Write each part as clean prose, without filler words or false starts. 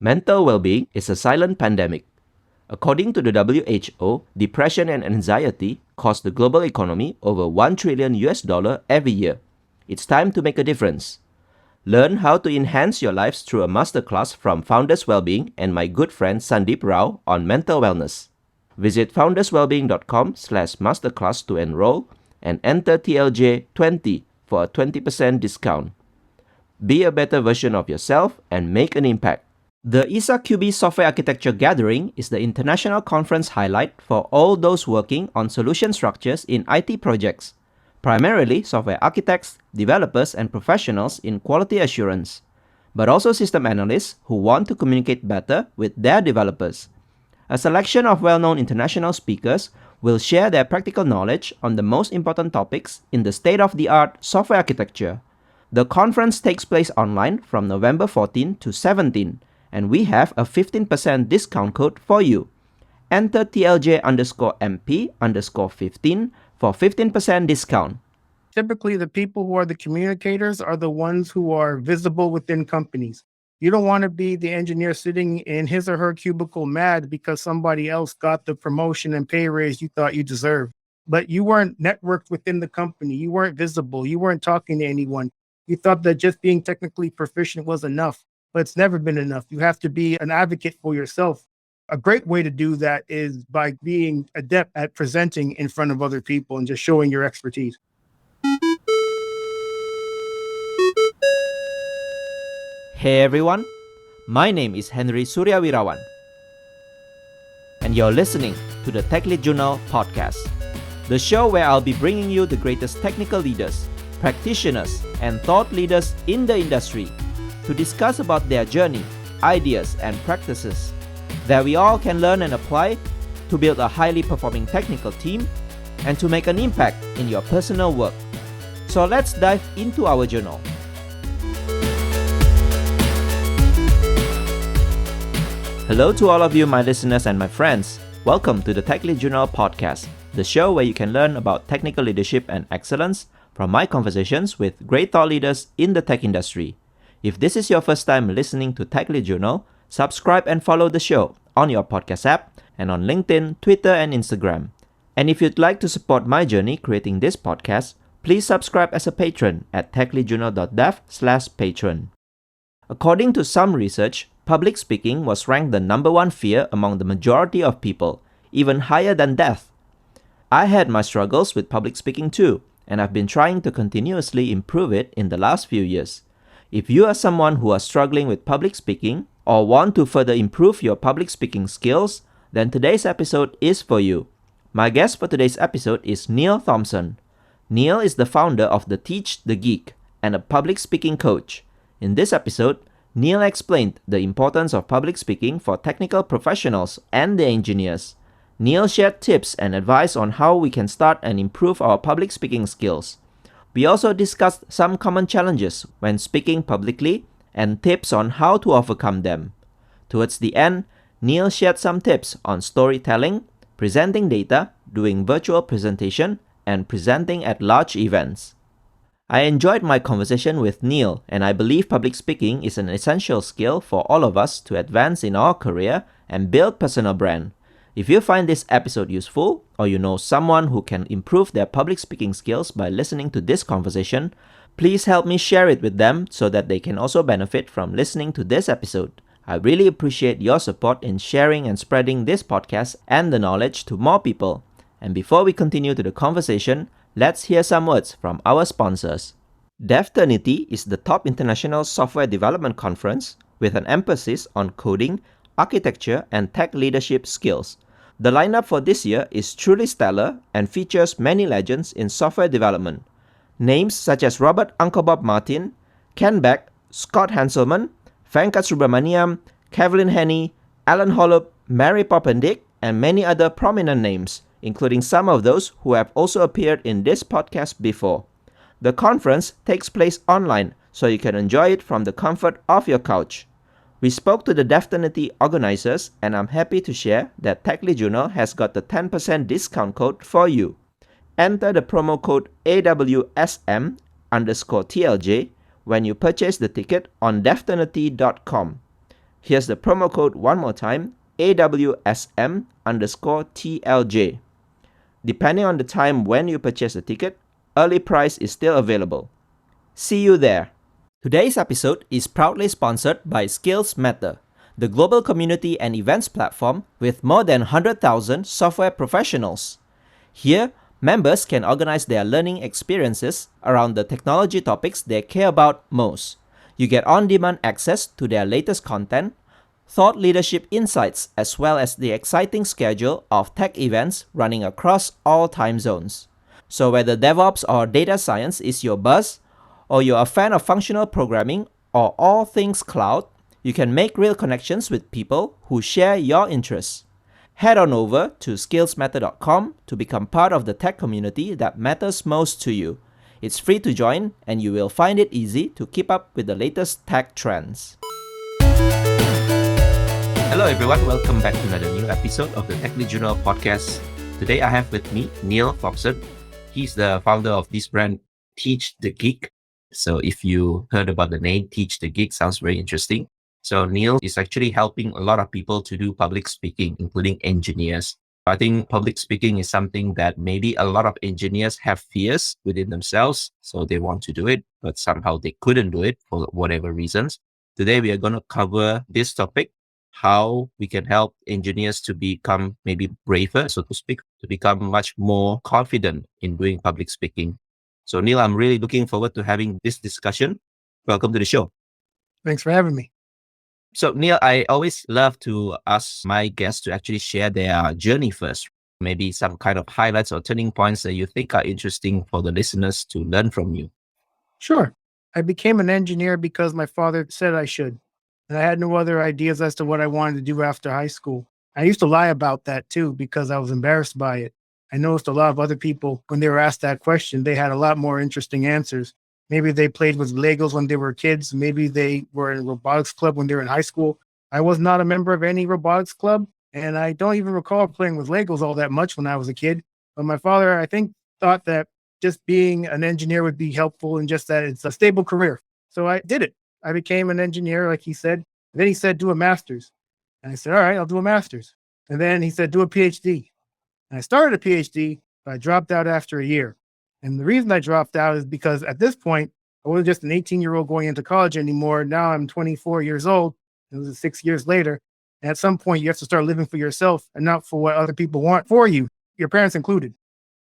Mental well-being is a silent pandemic. According to the WHO, depression and anxiety cost the global economy over $1 trillion every year. It's time to make a difference. Learn how to enhance your lives through a masterclass from Founders Wellbeing and my good friend Sandeep Rao on mental wellness. Visit founderswellbeing.com/masterclass to enroll and enter TLJ20 for a 20% discount. Be a better version of yourself and make an impact. The ISA QB Software Architecture Gathering is the international conference highlight for all those working on solution structures in IT projects, primarily software architects, developers, and professionals in quality assurance, but also system analysts who want to communicate better with their developers. A selection of well-known international speakers will share their practical knowledge on the most important topics in the state-of-the-art software architecture. The conference takes place online from November 14 to 17, and we have a 15% discount code for you. Enter TLJ_MP_15 for 15% discount. Typically, the people who are the communicators are the ones who are visible within companies. You don't want to be the engineer sitting in his or her cubicle mad because somebody else got the promotion and pay raise you thought you deserved. But you weren't networked within the company. You weren't visible. You weren't talking to anyone. You thought that just being technically proficient was enough, but it's never been enough. You have to be an advocate for yourself. A great way to do that is by being adept at presenting in front of other people and just showing your expertise. Hey everyone, my name is Henry Suryawirawan, and you're listening to the Tech Lead Journal podcast, the show where I'll be bringing you the greatest technical leaders, practitioners, and thought leaders in the industry to discuss about their journey, ideas, and practices that we all can learn and apply to build a highly performing technical team and to make an impact in your personal work. So let's dive into our journal. Hello to all of you, my listeners and my friends. Welcome to the Tech Lead Journal podcast, the show where you can learn about technical leadership and excellence from my conversations with great thought leaders in the tech industry. If this is your first time listening to Tech Lead Journal, subscribe and follow the show on your podcast app and on LinkedIn, Twitter, and Instagram. And if you'd like to support my journey creating this podcast, please subscribe as a patron at techleadjournal.dev/patron. According to some research, public speaking was ranked the number one fear among the majority of people, even higher than death. I had my struggles with public speaking too, and I've been trying to continuously improve it in the last few years. If you are someone who are struggling with public speaking or want to further improve your public speaking skills, then today's episode is for you. My guest for today's episode is Neil Thompson. Neil is the founder of the Teach the Geek and a public speaking coach. In this episode, Neil explained the importance of public speaking for technical professionals and the engineers. Neil shared tips and advice on how we can start and improve our public speaking skills. We also discussed some common challenges when speaking publicly and tips on how to overcome them. Towards the end, Neil shared some tips on storytelling, presenting data, doing virtual presentation, and presenting at large events. I enjoyed my conversation with Neil, and I believe public speaking is an essential skill for all of us to advance in our career and build personal brand. If you find this episode useful, or you know someone who can improve their public speaking skills by listening to this conversation, please help me share it with them so that they can also benefit from listening to this episode. I really appreciate your support in sharing and spreading this podcast and the knowledge to more people. And before we continue to the conversation, let's hear some words from our sponsors. Devternity is the top international software development conference with an emphasis on coding, architecture, and tech leadership skills. The lineup for this year is truly stellar and features many legends in software development. Names such as Robert Uncle Bob Martin, Ken Beck, Scott Hanselman, Venkat Subramaniam, Kevlin Henney, Alan Holub, Mary Poppendick, and many other prominent names, including some of those who have also appeared in this podcast before. The conference takes place online, so you can enjoy it from the comfort of your couch. We spoke to the Devternity organizers, and I'm happy to share that Tech Lead Journal has got the 10% discount code for you. Enter the promo code AWSM_TLJ when you purchase the ticket on devternity.com. Here's the promo code one more time, AWSM_TLJ. Depending on the time when you purchase a ticket, early price is still available. See you there. Today's episode is proudly sponsored by Skills Matter, the global community and events platform with more than 100,000 software professionals. Here, members can organize their learning experiences around the technology topics they care about most. You get on-demand access to their latest content, thought leadership insights, as well as the exciting schedule of tech events running across all time zones. So whether DevOps or data science is your buzz, or you're a fan of functional programming or all things cloud, you can make real connections with people who share your interests. Head on over to skillsmatter.com to become part of the tech community that matters most to you. It's free to join, and you will find it easy to keep up with the latest tech trends. Hello everyone, welcome back to another new episode of the Tech Lead Journal podcast. Today I have with me Neil Thompson. He's the founder of this brand, Teach the Geek. So if you heard about the name Teach the Geek, sounds very interesting. So Neil is actually helping a lot of people to do public speaking, including engineers. I think public speaking is something that maybe a lot of engineers have fears within themselves. So they want to do it, but somehow they couldn't do it for whatever reasons. Today we are going to cover this topic, how we can help engineers to become maybe braver, so to speak, to become much more confident in doing public speaking. So Neil, I'm really looking forward to having this discussion. Welcome to the show. Thanks for having me. So Neil, I always love to ask my guests to actually share their journey first. Maybe some kind of highlights or turning points that you think are interesting for the listeners to learn from you. Sure. I became an engineer because my father said I should, and I had no other ideas as to what I wanted to do after high school. I used to lie about that too because I was embarrassed by it. I noticed a lot of other people, when they were asked that question, they had a lot more interesting answers. Maybe they played with Legos when they were kids. Maybe they were in a robotics club when they were in high school. I was not a member of any robotics club, and I don't even recall playing with Legos all that much when I was a kid. But my father, I think, thought that just being an engineer would be helpful and just that it's a stable career. So I did it. I became an engineer, like he said. Then he said, do a master's. And I said, all right, I'll do a master's. And then he said, do a PhD. And I started a PhD, but I dropped out after a year. And the reason I dropped out is because at this point, I wasn't just an 18-year-old going into college anymore. Now I'm 24 years old. It was 6 years later. And at some point, you have to start living for yourself and not for what other people want for you, your parents included.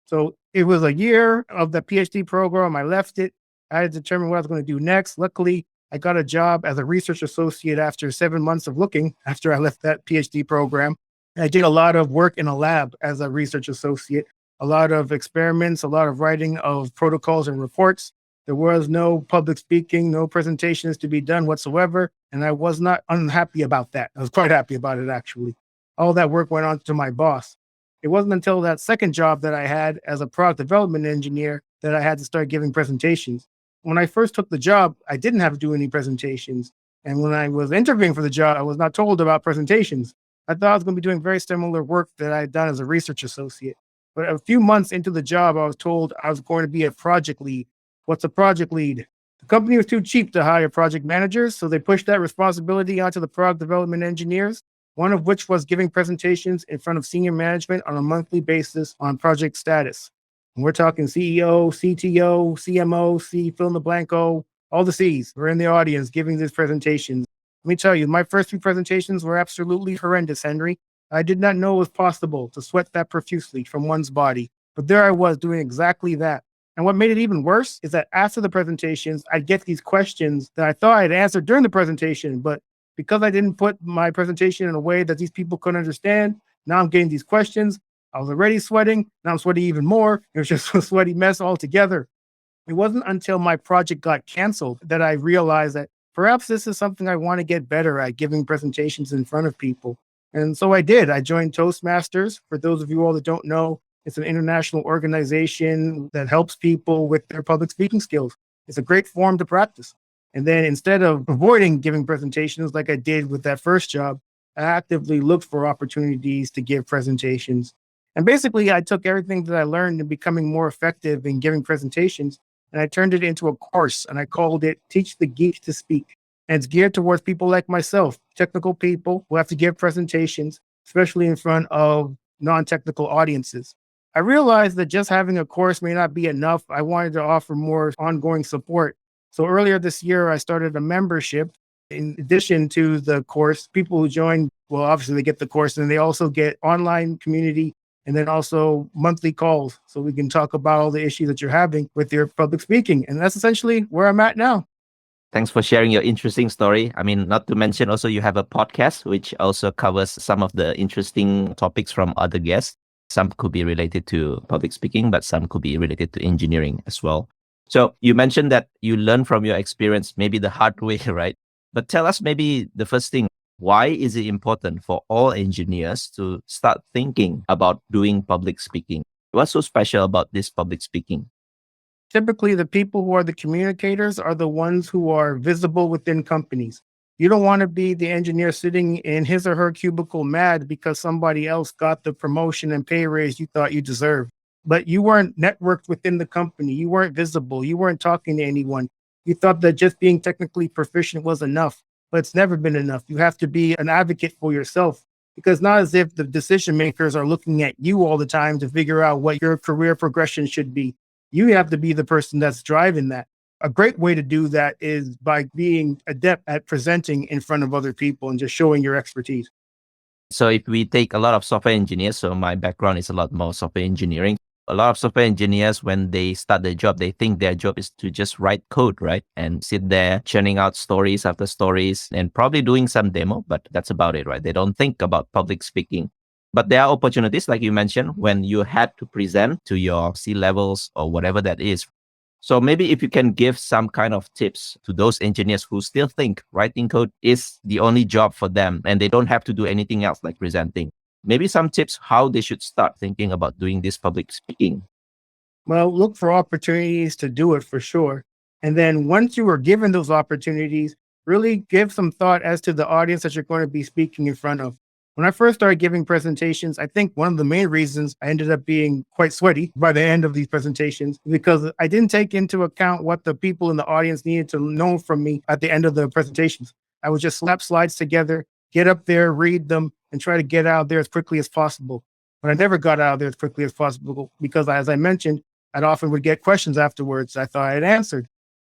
So it was a year of the PhD program. I left it. I had to determine what I was going to do next. Luckily, I got a job as a research associate after 7 months of looking after I left that PhD program. I did a lot of work in a lab as a research associate, a lot of experiments, a lot of writing of protocols and reports. There was no public speaking, no presentations to be done whatsoever. And I was not unhappy about that. I was quite happy about it, actually. All that work went on to my boss. It wasn't until that second job that I had as a product development engineer that I had to start giving presentations. When I first took the job, I didn't have to do any presentations. And when I was interviewing for the job, I was not told about presentations. I thought I was going to be doing very similar work that I had done as a research associate. But a few months into the job, I was told I was going to be a project lead. What's a project lead? The company was too cheap to hire project managers, so they pushed that responsibility onto the product development engineers, one of which was giving presentations in front of senior management on a monthly basis on project status. And we're talking CEO, CTO, CMO, fill in the blanco, all the C's were in the audience giving these presentations. Let me tell you, my first few presentations were absolutely horrendous, Henry. I did not know it was possible to sweat that profusely from one's body. But there I was doing exactly that. And what made it even worse is that after the presentations, I'd get these questions that I thought I'd answered during the presentation. But because I didn't put my presentation in a way that these people couldn't understand, now I'm getting these questions. I was already sweating. Now I'm sweating even more. It was just a sweaty mess altogether. It wasn't until my project got canceled that I realized that perhaps this is something I want to get better at, giving presentations in front of people. And so I did. I joined Toastmasters. For those of you all that don't know, it's an international organization that helps people with their public speaking skills. It's a great forum to practice. And then instead of avoiding giving presentations like I did with that first job, I actively looked for opportunities to give presentations. And basically, I took everything that I learned in becoming more effective in giving presentations, and I turned it into a course, and I called it Teach the Geek to Speak. And it's geared towards people like myself, technical people who have to give presentations, especially in front of non technical audiences. I realized that just having a course may not be enough. I wanted to offer more ongoing support. So earlier this year, I started a membership. In addition to the course, people who join, well, obviously they get the course and they also get online community and then also monthly calls. So we can talk about all the issues that you're having with your public speaking. And that's essentially where I'm at now. Thanks for sharing your interesting story. I mean, not to mention also you have a podcast which also covers some of the interesting topics from other guests. Some could be related to public speaking, but some could be related to engineering as well. So you mentioned that you learn from your experience, maybe the hard way, right? But tell us maybe the first thing, why is it important for all engineers to start thinking about doing public speaking? What's so special about this public speaking? Typically, the people who are the communicators are the ones who are visible within companies. You don't want to be the engineer sitting in his or her cubicle mad because somebody else got the promotion and pay raise you thought you deserved. But you weren't networked within the company. You weren't visible. You weren't talking to anyone. You thought that just being technically proficient was enough, but it's never been enough. You have to be an advocate for yourself because not as if the decision makers are looking at you all the time to figure out what your career progression should be. You have to be the person that's driving that. A great way to do that is by being adept at presenting in front of other people and just showing your expertise. So if we take a lot of software engineers, so my background is a lot more software engineering. A lot of software engineers, when they start their job, they think their job is to just write code, right? And sit there churning out stories after stories and probably doing some demo, but that's about it, right? They don't think about public speaking. But there are opportunities, like you mentioned, when you had to present to your C-levels or whatever that is. So maybe if you can give some kind of tips to those engineers who still think writing code is the only job for them and they don't have to do anything else like presenting. Maybe some tips how they should start thinking about doing this public speaking. Well, look for opportunities to do it for sure. And then once you are given those opportunities, really give some thought as to the audience that you're going to be speaking in front of. When I first started giving presentations, I think one of the main reasons I ended up being quite sweaty by the end of these presentations because I didn't take into account what the people in the audience needed to know from me at the end of the presentations. I would just slap slides together, get up there, read them, and try to get out there as quickly as possible. But I never got out of there as quickly as possible because, as I mentioned, I'd often would get questions afterwards I thought I had answered.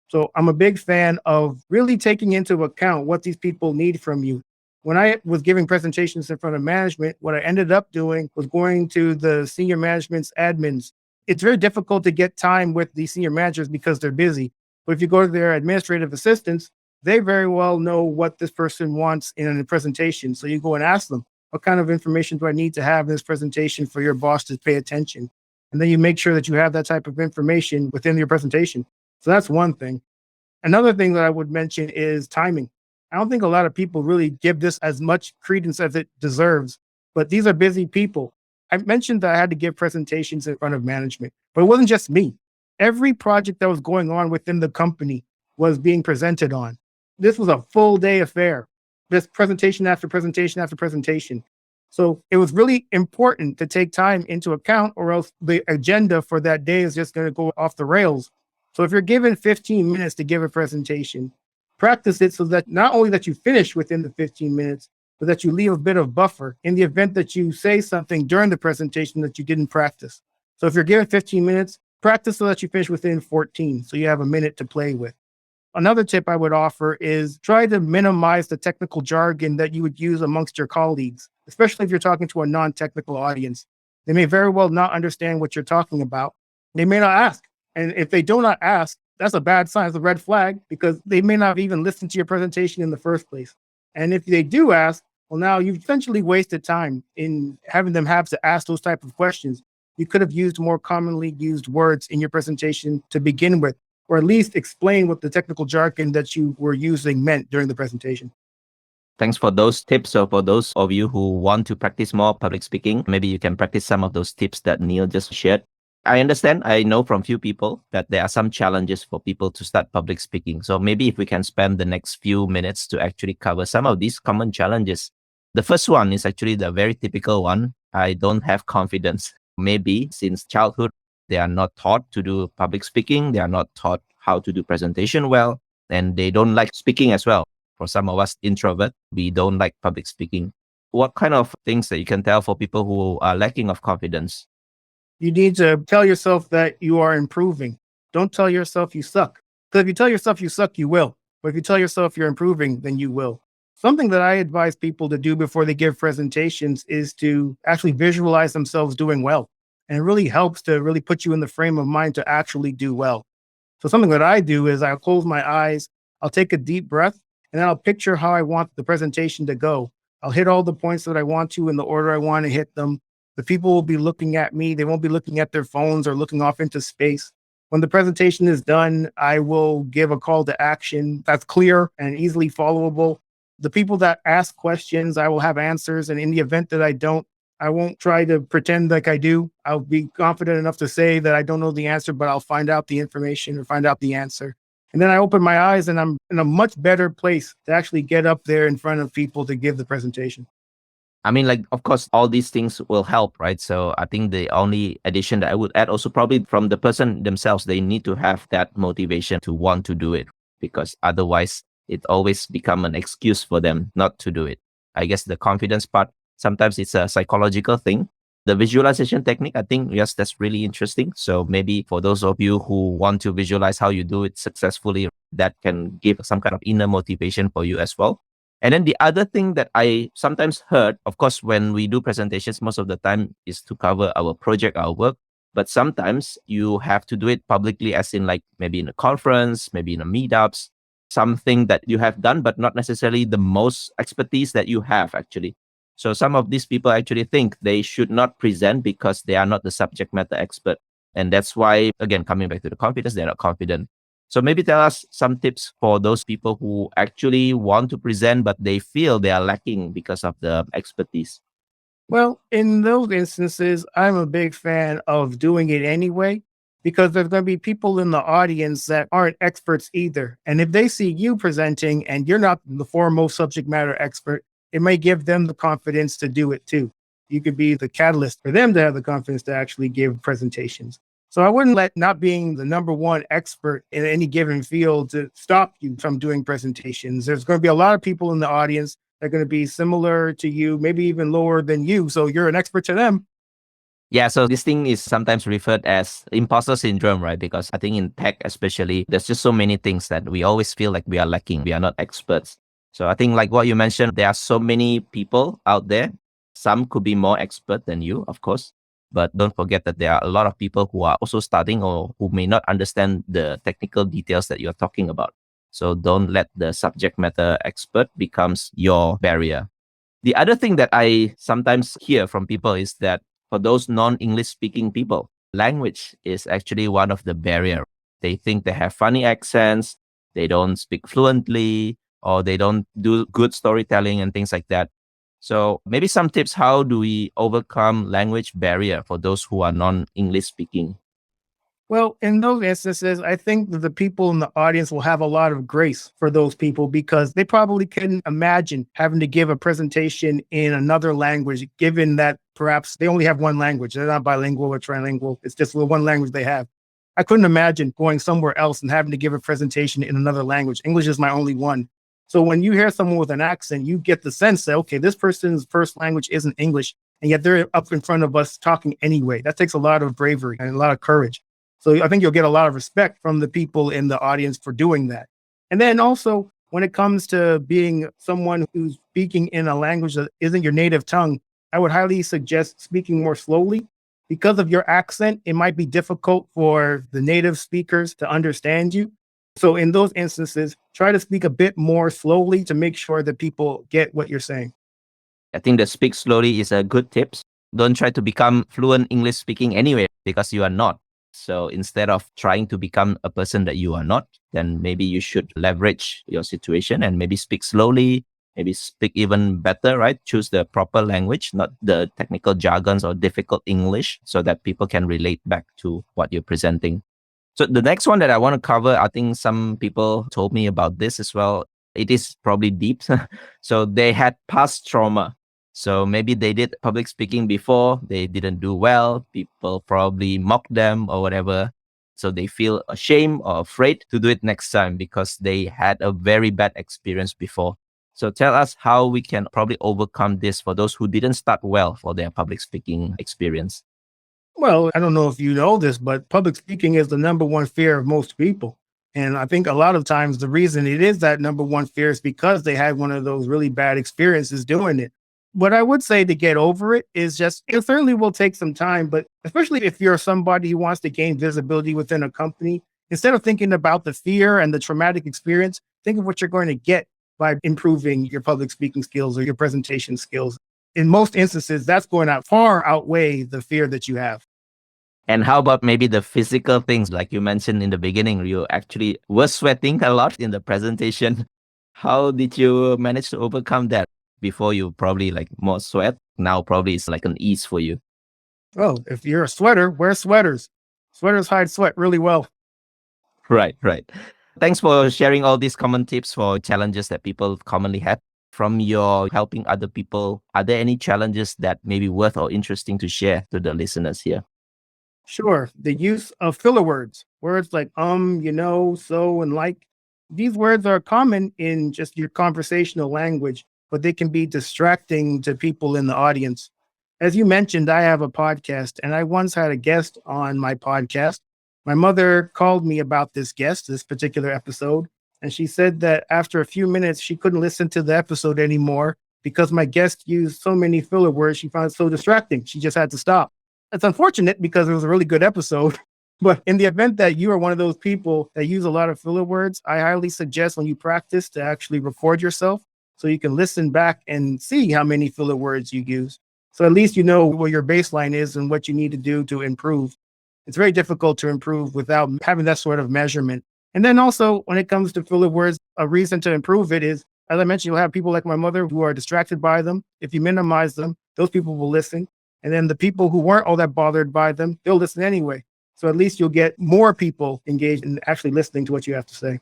So I'm a big fan of really taking into account what these people need from you. When I was giving presentations in front of management, what I ended up doing was going to the senior management's admins. It's very difficult to get time with the senior managers because they're busy. But if you go to their administrative assistants, they very well know what this person wants in a presentation. So you go and ask them, what kind of information do I need to have in this presentation for your boss to pay attention? And then you make sure that you have that type of information within your presentation. So that's one thing. Another thing that I would mention is timing. I don't think a lot of people really give this as much credence as it deserves, but these are busy people. I mentioned that I had to give presentations in front of management, but it wasn't just me. Every project that was going on within the company was being presented on. This was a full day affair, just presentation after presentation after presentation. So it was really important to take time into account, or else the agenda for that day is just going to go off the rails. So if you're given 15 minutes to give a presentation, practice it so that not only that you finish within the 15 minutes, but that you leave a bit of buffer in the event that you say something during the presentation that you didn't practice. So if you're given 15 minutes, practice so that you finish within 14, so you have a minute to play with. Another tip I would offer is try to minimize the technical jargon that you would use amongst your colleagues, especially if you're talking to a non-technical audience. They may very well not understand what you're talking about. They may not ask. And if they do not ask, that's a bad sign. It's a red flag because they may not even listen to your presentation in the first place. And if they do ask, well, now you've essentially wasted time in having them have to ask those type of questions. You could have used more commonly used words in your presentation to begin with, or at least explain what the technical jargon that you were using meant during the presentation. Thanks for those tips. So for those of you who want to practice more public speaking, maybe you can practice some of those tips that Neil just shared. I understand, I know from few people that there are some challenges for people to start public speaking. So maybe if we can spend the next few minutes to actually cover some of these common challenges. The first one is actually the very typical one. I don't have confidence. Maybe since childhood, they are not taught to do public speaking. They are not taught how to do presentation well, and they don't like speaking as well. For some of us introvert, we don't like public speaking. What kind of things that you can tell for people who are lacking of confidence? You need to tell yourself that you are improving. Don't tell yourself you suck. Because if you tell yourself you suck, you will. But if you tell yourself you're improving, then you will. Something that I advise people to do before they give presentations is to actually visualize themselves doing well. And it really helps to really put you in the frame of mind to actually do well. So something that I do is I'll close my eyes, I'll take a deep breath, and then I'll picture how I want the presentation to go. I'll hit all the points that I want to in the order I want to hit them. The people will be looking at me. They won't be looking at their phones or looking off into space. When the presentation is done, I will give a call to action that's clear and easily followable. The people that ask questions, I will have answers. And in the event that I don't, I won't try to pretend like I do. I'll be confident enough to say that I don't know the answer, but I'll find out the information or find out the answer. And then I open my eyes and I'm in a much better place to actually get up there in front of people to give the presentation. I mean, like, of course, all these things will help, right? So I think the only addition that I would add also probably from the person themselves, they need to have that motivation to want to do it, because otherwise it always become an excuse for them not to do it. I guess the confidence part, sometimes it's a psychological thing. The visualization technique, I think, yes, that's really interesting. So maybe for those of you who want to visualize how you do it successfully, that can give some kind of inner motivation for you as well. And then the other thing that I sometimes heard, of course, when we do presentations, most of the time is to cover our project, our work. But sometimes you have to do it publicly, as in like maybe in a conference, maybe in a meetups, something that you have done, but not necessarily the most expertise that you have actually. So some of these people actually think they should not present because they are not the subject matter expert. And that's why, again, coming back to the confidence, they're not confident. So maybe tell us some tips for those people who actually want to present, but they feel they are lacking because of the expertise. Well, in those instances, I'm a big fan of doing it anyway, because there's going to be people in the audience that aren't experts either. And if they see you presenting and you're not the foremost subject matter expert, it may give them the confidence to do it too. You could be the catalyst for them to have the confidence to actually give presentations. So I wouldn't let not being the number one expert in any given field to stop you from doing presentations. There's going to be a lot of people in the audience that are going to be similar to you, maybe even lower than you. So you're an expert to them. Yeah, so this thing is sometimes referred as imposter syndrome, right? Because I think in tech, especially, there's just so many things that we always feel like we are lacking. We are not experts. So I think, like what you mentioned, there are so many people out there. Some could be more expert than you, of course. But don't forget that there are a lot of people who are also starting or who may not understand the technical details that you're talking about. So don't let the subject matter expert becomes your barrier. The other thing that I sometimes hear from people is that for those non-English speaking people, language is actually one of the barrier. They think they have funny accents, they don't speak fluently, or they don't do good storytelling and things like that. So maybe some tips, how do we overcome language barrier for those who are non-English speaking? Well, in those instances, I think that the people in the audience will have a lot of grace for those people because they probably couldn't imagine having to give a presentation in another language, given that perhaps they only have one language. They're not bilingual or trilingual. It's just the one language they have. I couldn't imagine going somewhere else and having to give a presentation in another language. English is my only one. So when you hear someone with an accent, you get the sense that, okay, this person's first language isn't English, and yet they're up in front of us talking anyway. That takes a lot of bravery and a lot of courage. So I think you'll get a lot of respect from the people in the audience for doing that. And then also, when it comes to being someone who's speaking in a language that isn't your native tongue, I would highly suggest speaking more slowly. Because of your accent, it might be difficult for the native speakers to understand you. So in those instances, try to speak a bit more slowly to make sure that people get what you're saying. I think the speak slowly is a good tips. Don't try to become fluent English speaking anyway, because you are not. So instead of trying to become a person that you are not, then maybe you should leverage your situation and maybe speak slowly, maybe speak even better, right? Choose the proper language, not the technical jargons or difficult English, so that people can relate back to what you're presenting. So the next one that I want to cover, I think some people told me about this as well. It is probably deep. So they had past trauma. So maybe they did public speaking before, they didn't do well. People probably mocked them or whatever. So they feel ashamed or afraid to do it next time because they had a very bad experience before. So tell us how we can probably overcome this for those who didn't start well for their public speaking experience. Well, I don't know if you know this, but public speaking is the number one fear of most people. And I think a lot of times the reason it is that number one fear is because they had one of those really bad experiences doing it. What I would say to get over it is just, it certainly will take some time, but especially if you're somebody who wants to gain visibility within a company, instead of thinking about the fear and the traumatic experience, think of what you're going to get by improving your public speaking skills or your presentation skills. In most instances, that's going to far outweigh the fear that you have. And how about maybe the physical things, like you mentioned in the beginning, you actually were sweating a lot in the presentation. How did you manage to overcome that? Before you probably like more sweat. Now probably it's like an ease for you. Well, if you're a sweater, wear sweaters. Sweaters hide sweat really well. Right, right. Thanks for sharing all these common tips for challenges that people commonly have. From your helping other people, are there any challenges that may be worth or interesting to share to the listeners here? Sure, the use of filler words like so, and like. These words are common in just your conversational language, but they can be distracting to people in the audience. As you mentioned, I have a podcast, and I once had a guest on my podcast. My mother called me about this guest, this particular episode, and she said that after a few minutes, she couldn't listen to the episode anymore because my guest used so many filler words. She found it so distracting. She just had to stop. It's unfortunate because it was a really good episode. But in the event that you are one of those people that use a lot of filler words, I highly suggest when you practice to actually record yourself so you can listen back and see how many filler words you use. So at least you know where your baseline is and what you need to do to improve. It's very difficult to improve without having that sort of measurement. And then also, when it comes to filler words, a reason to improve it is, as I mentioned, you'll have people like my mother who are distracted by them. If you minimize them, those people will listen. And then the people who weren't all that bothered by them, they'll listen anyway. So at least you'll get more people engaged in actually listening to what you have to say.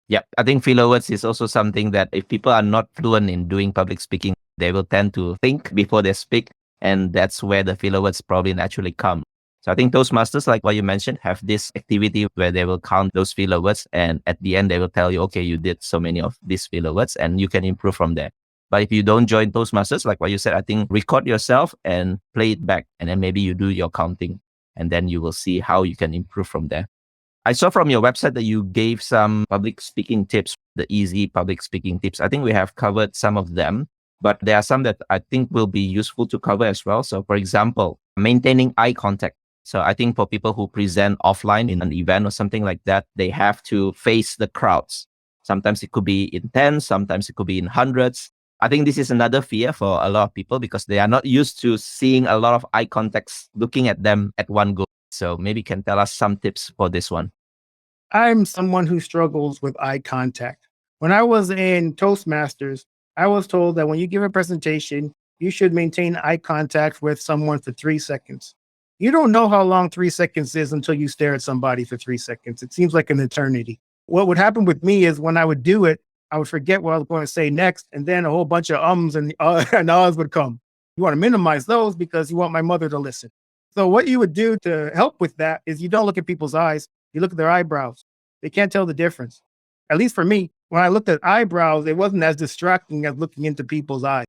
Yeah, I think filler words is also something that if people are not fluent in doing public speaking, they will tend to think before they speak. And that's where the filler words probably naturally come. So I think Toastmasters, like what you mentioned, have this activity where they will count those filler words. And at the end, they will tell you, okay, you did so many of these filler words and you can improve from there. But if you don't join Toastmasters, like what you said, I think record yourself and play it back. And then maybe you do your counting. And then you will see how you can improve from there. I saw from your website that you gave some public speaking tips, the easy public speaking tips. I think we have covered some of them, but there are some that I think will be useful to cover as well. So for example, maintaining eye contact. So I think for people who present offline in an event or something like that, they have to face the crowds. Sometimes it could be in tens, sometimes it could be in hundreds. I think this is another fear for a lot of people because they are not used to seeing a lot of eye contacts looking at them at one go. So maybe you can tell us some tips for this one. I'm someone who struggles with eye contact. When I was in Toastmasters, I was told that when you give a presentation, you should maintain eye contact with someone for 3 seconds. You don't know how long 3 seconds is until you stare at somebody for 3 seconds. It seems like an eternity. What would happen with me is when I would do it, I would forget what I was going to say next, and then a whole bunch of ums and ahs would come. You want to minimize those because you want my mother to listen. So what you would do to help with that is you don't look at people's eyes, you look at their eyebrows. They can't tell the difference. At least for me, when I looked at eyebrows, it wasn't as distracting as looking into people's eyes.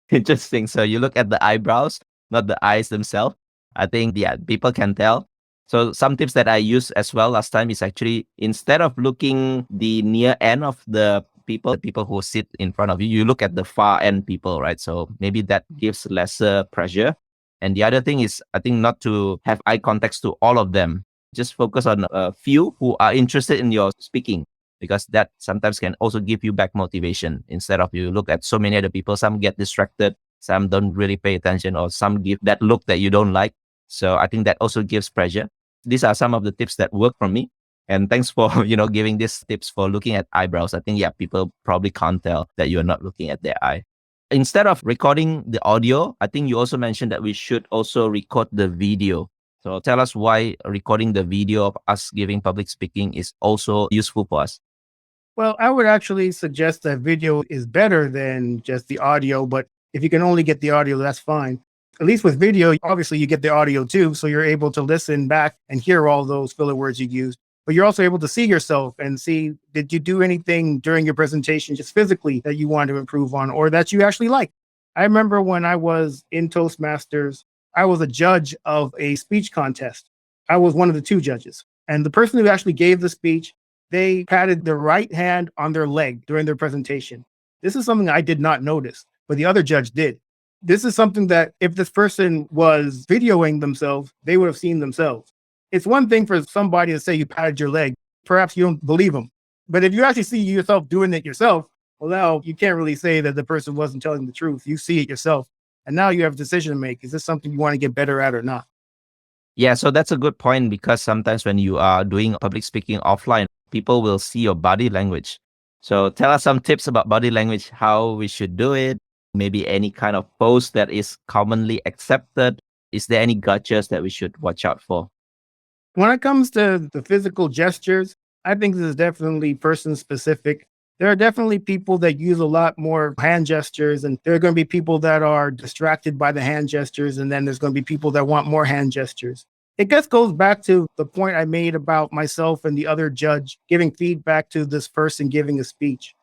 Interesting. So you look at the eyebrows, not the eyes themselves. I think, yeah, people can tell. So some tips that I used as well last time is actually instead of looking the near end of the people who sit in front of you, you look at the far end people, right? So maybe that gives lesser pressure. And the other thing is, I think not to have eye contacts to all of them. Just focus on a few who are interested in your speaking, because that sometimes can also give you back motivation. Instead of you look at so many other people, some get distracted, some don't really pay attention, or some give that look that you don't like. So I think that also gives pressure. These are some of the tips that work for me. And thanks for, giving these tips for looking at eyebrows. I think, yeah, people probably can't tell that you're not looking at their eye. Instead of recording the audio, I think you also mentioned that we should also record the video. So tell us why recording the video of us giving public speaking is also useful for us. Well, I would actually suggest that video is better than just the audio, but if you can only get the audio, that's fine. At least with video, obviously you get the audio too. So you're able to listen back and hear all those filler words you used. But you're also able to see yourself and see, did you do anything during your presentation just physically that you wanted to improve on or that you actually like? I remember when I was in Toastmasters, I was a judge of a speech contest. I was one of the two judges. And the person who actually gave the speech, they patted their right hand on their leg during their presentation. This is something I did not notice, but the other judge did. This is something that if this person was videoing themselves, they would have seen themselves. It's one thing for somebody to say you patted your leg. Perhaps you don't believe them. But if you actually see yourself doing it yourself, well, now you can't really say that the person wasn't telling the truth. You see it yourself. And now you have a decision to make. Is this something you want to get better at or not? Yeah, so that's a good point because sometimes when you are doing public speaking offline, people will see your body language. So tell us some tips about body language, how we should do it, maybe any kind of pose that is commonly accepted. Is there any gotchas that we should watch out for? When it comes to the physical gestures, I think this is definitely person specific. There are definitely people that use a lot more hand gestures, and there are going to be people that are distracted by the hand gestures, and then there's going to be people that want more hand gestures. It just goes back to the point I made about myself and the other judge giving feedback to this person giving a speech.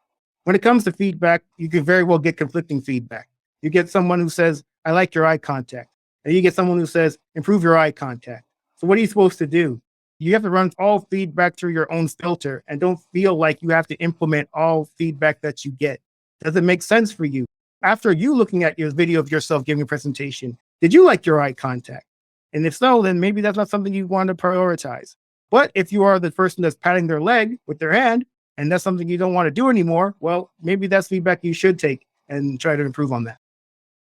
When it comes to feedback, you can very well get conflicting feedback. You get someone who says, I like your eye contact. And you get someone who says, improve your eye contact. So what are you supposed to do? You have to run all feedback through your own filter and don't feel like you have to implement all feedback that you get. Does it make sense for you? After you looking at your video of yourself giving a presentation, did you like your eye contact? And if so, then maybe that's not something you want to prioritize. But if you are the person that's patting their leg with their hand, and that's something you don't want to do anymore, well, maybe that's feedback you should take and try to improve on that.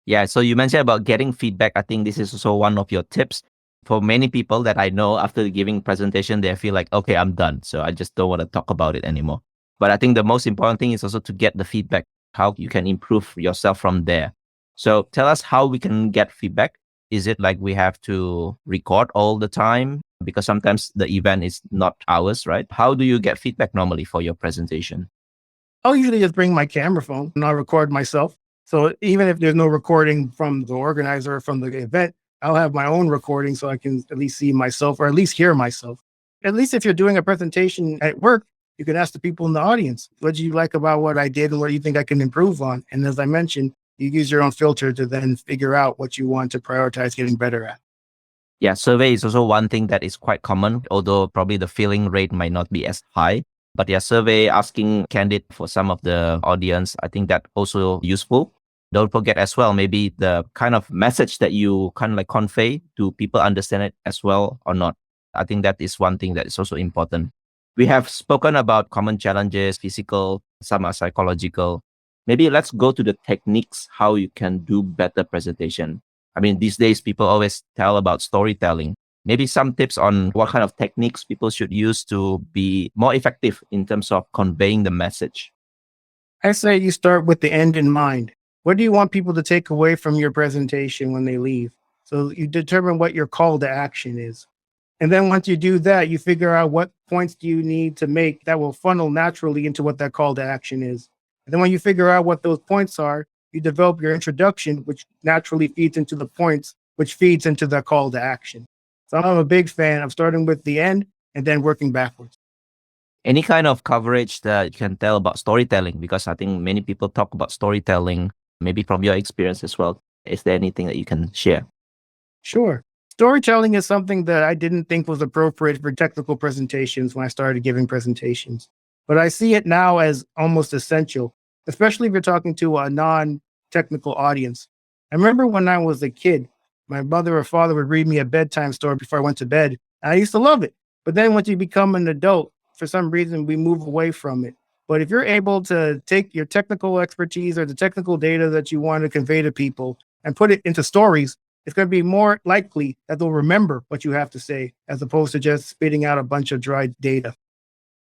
Yeah, so you mentioned about getting feedback. I think this is also one of your tips. For many people that I know, after giving presentation, they feel like, okay, I'm done. So I just don't want to talk about it anymore. But I think the most important thing is also to get the feedback, how you can improve yourself from there. So tell us how we can get feedback. Is it like we have to record all the time? Because sometimes the event is not ours, right? How do you get feedback normally for your presentation? I'll usually just bring my camera phone and I'll record myself. So even if there's no recording from the organizer or from the event, I'll have my own recording so I can at least see myself or at least hear myself. At least if you're doing a presentation at work, you can ask the people in the audience, what do you like about what I did and what do you think I can improve on? And as I mentioned, you use your own filter to then figure out what you want to prioritize getting better at. Yeah, survey is also one thing that is quite common, although probably the filling rate might not be as high. But yeah, survey asking candid for some of the audience, I think that also useful. Don't forget as well, maybe the kind of message that you kind of like convey, do people understand it as well or not? I think that is one thing that is also important. We have spoken about common challenges, physical, some are psychological. Maybe let's go to the techniques, how you can do better presentation. I mean, these days people always tell about storytelling. Maybe some tips on what kind of techniques people should use to be more effective in terms of conveying the message. I say you start with the end in mind. What do you want people to take away from your presentation when they leave? So you determine what your call to action is. And then once you do that, you figure out what points do you need to make that will funnel naturally into what that call to action is. And then when you figure out what those points are, you develop your introduction, which naturally feeds into the points, which feeds into the call to action. So I'm a big fan of starting with the end and then working backwards. Any kind of coverage that you can tell about storytelling, because I think many people talk about storytelling, maybe from your experience as well. Is there anything that you can share? Sure. Storytelling is something that I didn't think was appropriate for technical presentations when I started giving presentations, but I see it now as almost essential, especially if you're talking to a non-technical audience. I remember when I was a kid, my mother or father would read me a bedtime story before I went to bed. I used to love it. But then once you become an adult, for some reason, we move away from it. But if you're able to take your technical expertise or the technical data that you want to convey to people and put it into stories, it's going to be more likely that they'll remember what you have to say as opposed to just spitting out a bunch of dry data.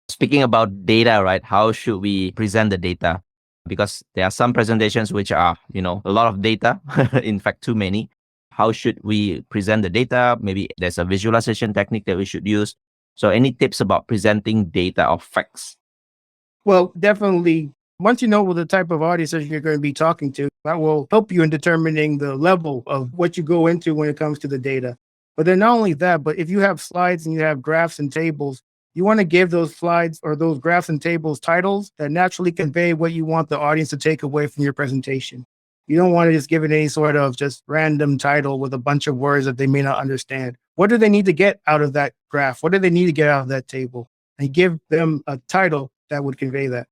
Speaking about data, right? How should we present the data? Because there are some presentations which are, a lot of data, in fact, too many. How should we present the data? Maybe there's a visualization technique that we should use. So any tips about presenting data or facts? Well, definitely Once you know the type of audience that you're going to be talking to, that will help you in determining the level of what you go into when it comes to the data. But then not only that, but if you have slides and you have graphs and tables, you want to give those slides or those graphs and tables titles that naturally convey what you want the audience to take away from your presentation. You don't want to just give it any sort of just random title with a bunch of words that they may not understand. What do they need to get out of that graph? What do they need to get out of that table? And give them a title that would convey that.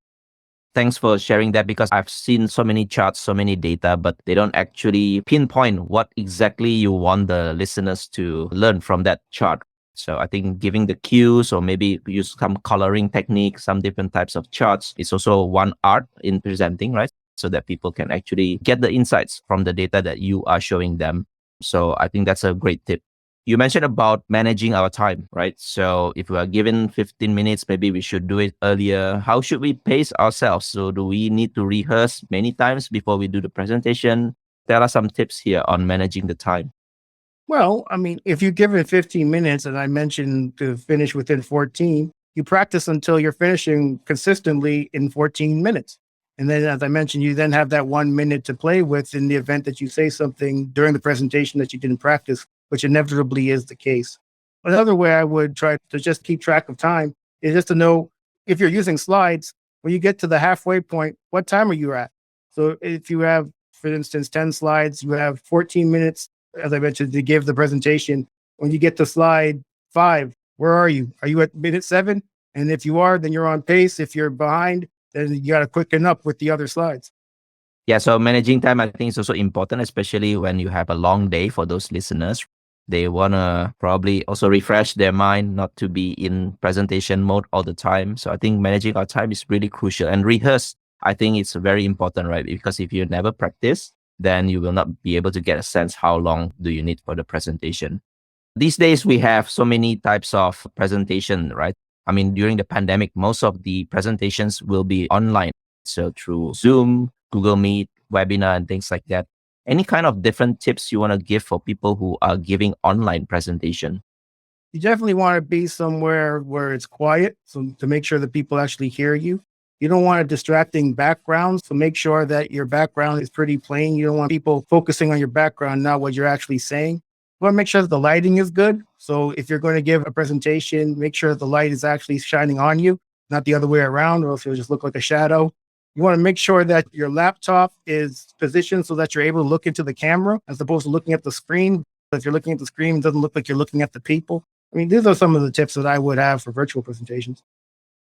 Thanks for sharing that, because I've seen so many charts, so many data, but they don't actually pinpoint what exactly you want the listeners to learn from that chart. So I think giving the cues, or maybe use some coloring technique, some different types of charts is also one art in presenting, right? So that people can actually get the insights from the data that you are showing them. So I think that's a great tip. You mentioned about managing our time, right? So if we are given 15 minutes, maybe we should do it earlier. How should we pace ourselves? So do we need to rehearse many times before we do the presentation? There are some tips here on managing the time. Well, I mean, if you give it 15 minutes and I mentioned to finish within 14, you practice until you're finishing consistently in 14 minutes. And then, as I mentioned, you then have that 1 minute to play with in the event that you say something during the presentation that you didn't practice, which inevitably is the case. Another way I would try to just keep track of time is just to know if you're using slides, when you get to the halfway point, what time are you at? So if you have, for instance, 10 slides, you have 14 minutes, as I mentioned, to give the presentation. When you get to slide 5, where are you? Are you at minute 7? And if you are, then you're on pace. If you're behind, then you got to quicken up with the other slides. Yeah, so managing time, I think, is also important, especially when you have a long day for those listeners. They want to probably also refresh their mind, not to be in presentation mode all the time. So I think managing our time is really crucial. And rehearse, I think it's very important, right? Because if you never practice, then you will not be able to get a sense how long do you need for the presentation. These days, we have so many types of presentation, right? I mean, during the pandemic, most of the presentations will be online. So through Zoom, Google Meet, webinar, and things like that. Any kind of different tips you want to give for people who are giving online presentation? You definitely want to be somewhere where it's quiet, so to make sure that people actually hear you. You don't want a distracting background, so make sure that your background is pretty plain. You don't want people focusing on your background, not what you're actually saying. You want to make sure that the lighting is good. So if you're going to give a presentation, make sure that the light is actually shining on you, not the other way around, or else it'll just look like a shadow. You want to make sure that your laptop is positioned so that you're able to look into the camera as opposed to looking at the screen. If you're looking at the screen, it doesn't look like you're looking at the people. I mean, these are some of the tips that I would have for virtual presentations.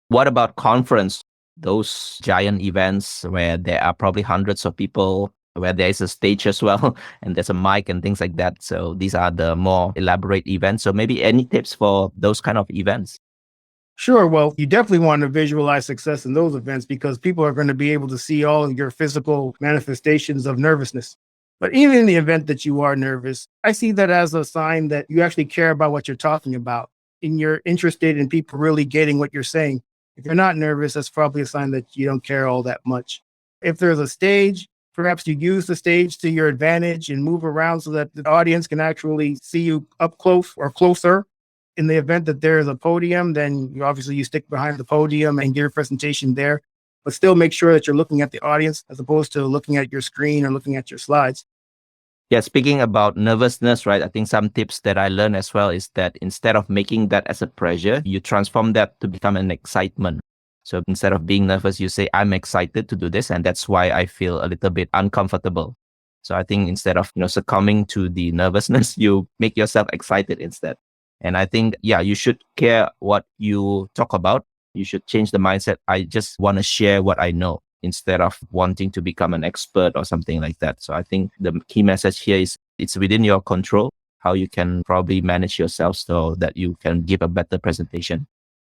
What about conference? Those giant events where there are probably hundreds of people, where there is a stage as well, and there's a mic and things like that. So these are the more elaborate events. So maybe any tips for those kind of events? Sure. Well, you definitely want to visualize success in those events because people are going to be able to see all of your physical manifestations of nervousness. But even in the event that you are nervous, I see that as a sign that you actually care about what you're talking about and you're interested in people really getting what you're saying. If you're not nervous, that's probably a sign that you don't care all that much. If there's a stage, perhaps you use the stage to your advantage and move around so that the audience can actually see you up close or closer. In the event that there is a podium, then you stick behind the podium and give your presentation there, but still make sure that you're looking at the audience as opposed to looking at your screen or looking at your slides. Yeah, speaking about nervousness, right? I think some tips that I learned as well is that instead of making that as a pressure, you transform that to become an excitement. So instead of being nervous, you say, I'm excited to do this. And that's why I feel a little bit uncomfortable. So I think instead of, succumbing to the nervousness, you make yourself excited instead. And I think, yeah, you should care what you talk about. You should change the mindset. I just want to share what I know, instead of wanting to become an expert or something like that. So I think the key message here is it's within your control how you can probably manage yourself so that you can give a better presentation.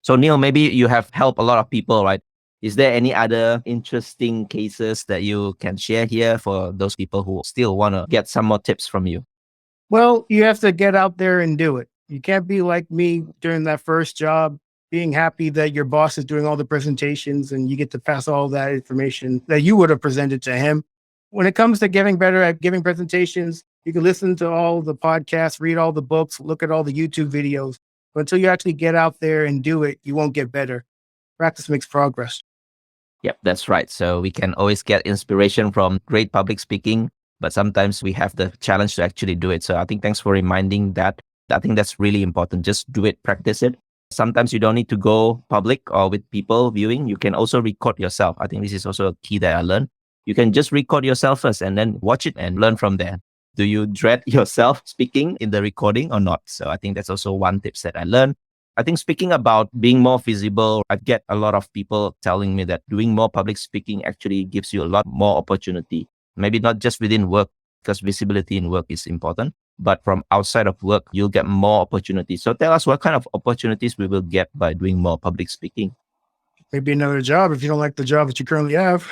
So Neil, maybe you have helped a lot of people, right? Is there any other interesting cases that you can share here for those people who still want to get some more tips from you? Well, you have to get out there and do it. You can't be like me during that first job, being happy that your boss is doing all the presentations and you get to pass all that information that you would have presented to him. When it comes to getting better at giving presentations, you can listen to all the podcasts, read all the books, look at all the YouTube videos. But until you actually get out there and do it, you won't get better. Practice makes progress. Yep, that's right. So we can always get inspiration from great public speaking, but sometimes we have the challenge to actually do it. So I think thanks for reminding that. I think that's really important. Just do it, practice it. Sometimes you don't need to go public or with people viewing. You can also record yourself. I think this is also a key that I learned. You can just record yourself first and then watch it and learn from there. Do you dread yourself speaking in the recording or not? So I think that's also one tips that I learned. I think speaking about being more visible, I get a lot of people telling me that doing more public speaking actually gives you a lot more opportunity. Maybe not just within work, because visibility in work is important, but from outside of work, you'll get more opportunities. So tell us what kind of opportunities we will get by doing more public speaking. Maybe another job if you don't like the job that you currently have.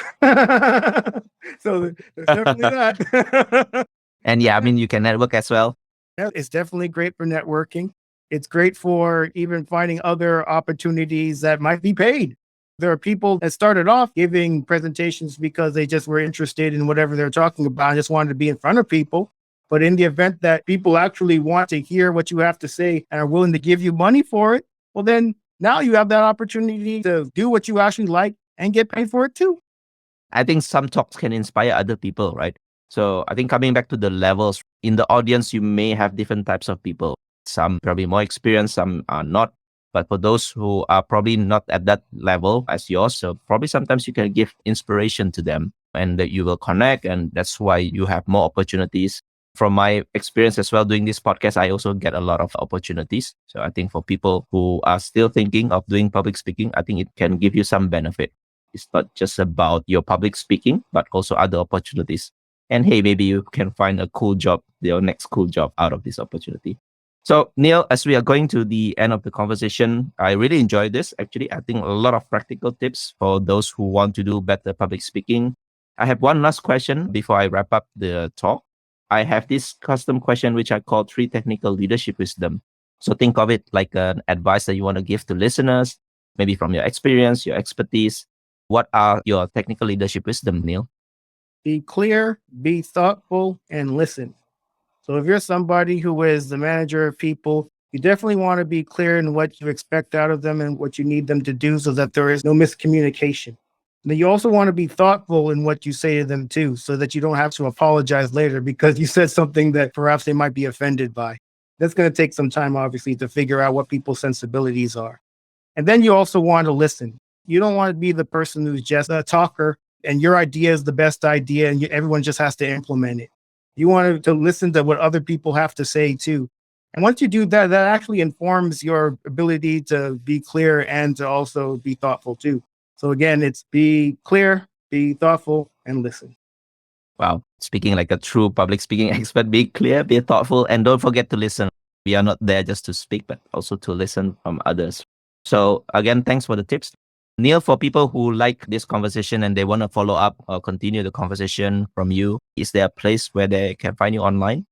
So there's definitely that. And yeah, I mean, you can network as well. Yeah, it's definitely great for networking. It's great for even finding other opportunities that might be paid. There are people that started off giving presentations because they just were interested in whatever they're talking about and just wanted to be in front of people. But in the event that people actually want to hear what you have to say and are willing to give you money for it, well, then now you have that opportunity to do what you actually like and get paid for it too. I think some talks can inspire other people, right? So I think coming back to the levels, in the audience, you may have different types of people. Some probably more experienced, some are not. But for those who are probably not at that level as yours, so probably sometimes you can give inspiration to them and that you will connect. And that's why you have more opportunities. From my experience as well, doing this podcast, I also get a lot of opportunities. So I think for people who are still thinking of doing public speaking, I think it can give you some benefit. It's not just about your public speaking, but also other opportunities. And hey, maybe you can find a cool job, your next cool job out of this opportunity. So Neil, as we are going to the end of the conversation, I really enjoyed this. Actually, I think a lot of practical tips for those who want to do better public speaking. I have one last question before I wrap up the talk. I have this custom question, which I call 3 technical leadership wisdom. So think of it like an advice that you want to give to listeners, maybe from your experience, your expertise. What are your technical leadership wisdom, Neil? Be clear, be thoughtful, and listen. So if you're somebody who is the manager of people, you definitely want to be clear in what you expect out of them and what you need them to do so that there is no miscommunication. And then you also want to be thoughtful in what you say to them too, so that you don't have to apologize later because you said something that perhaps they might be offended by. That's going to take some time, obviously, to figure out what people's sensibilities are. And then you also want to listen. You don't want to be the person who's just a talker and your idea is the best idea and everyone just has to implement it. You want to listen to what other people have to say too. And once you do that, that actually informs your ability to be clear and to also be thoughtful too. So again, it's be clear, be thoughtful, and listen. Wow. Speaking like a true public speaking expert, be clear, be thoughtful, and don't forget to listen. We are not there just to speak, but also to listen from others. So again, thanks for the tips. Neil, for people who like this conversation and they want to follow up or continue the conversation from you, is there a place where they can find you online?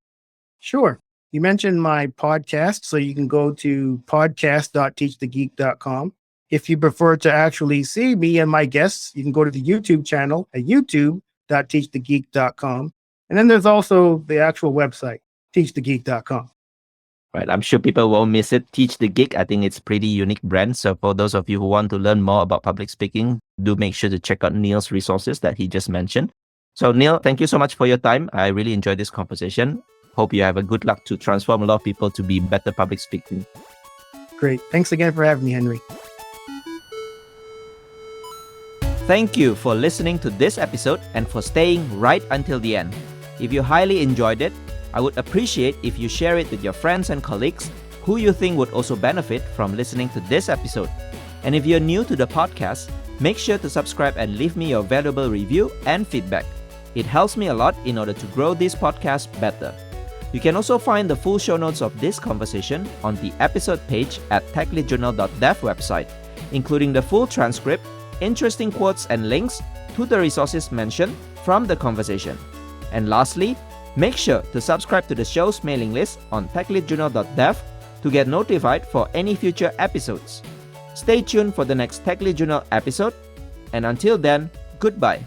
Sure. You mentioned my podcast, so you can go to podcast.teachthegeek.com. If you prefer to actually see me and my guests, you can go to the YouTube channel at youtube.teachthegeek.com. And then there's also the actual website, teachthegeek.com. Right. I'm sure people won't miss it. Teach the Geek. I think it's a pretty unique brand. So for those of you who want to learn more about public speaking, do make sure to check out Neil's resources that he just mentioned. So Neil, thank you so much for your time. I really enjoyed this conversation. Hope you have a good luck to transform a lot of people to be better public speaking. Great. Thanks again for having me, Henry. Thank you for listening to this episode and for staying right until the end. If you highly enjoyed it, I would appreciate if you share it with your friends and colleagues who you think would also benefit from listening to this episode. And if you're new to the podcast, make sure to subscribe and leave me your valuable review and feedback. It helps me a lot in order to grow this podcast better. You can also find the full show notes of this conversation on the episode page at techleadjournal.dev website, including the full transcript, interesting quotes and links to the resources mentioned from the conversation. And lastly, make sure to subscribe to the show's mailing list on techleadjournal.dev to get notified for any future episodes. Stay tuned for the next Tech Lead Journal episode, and until then, goodbye.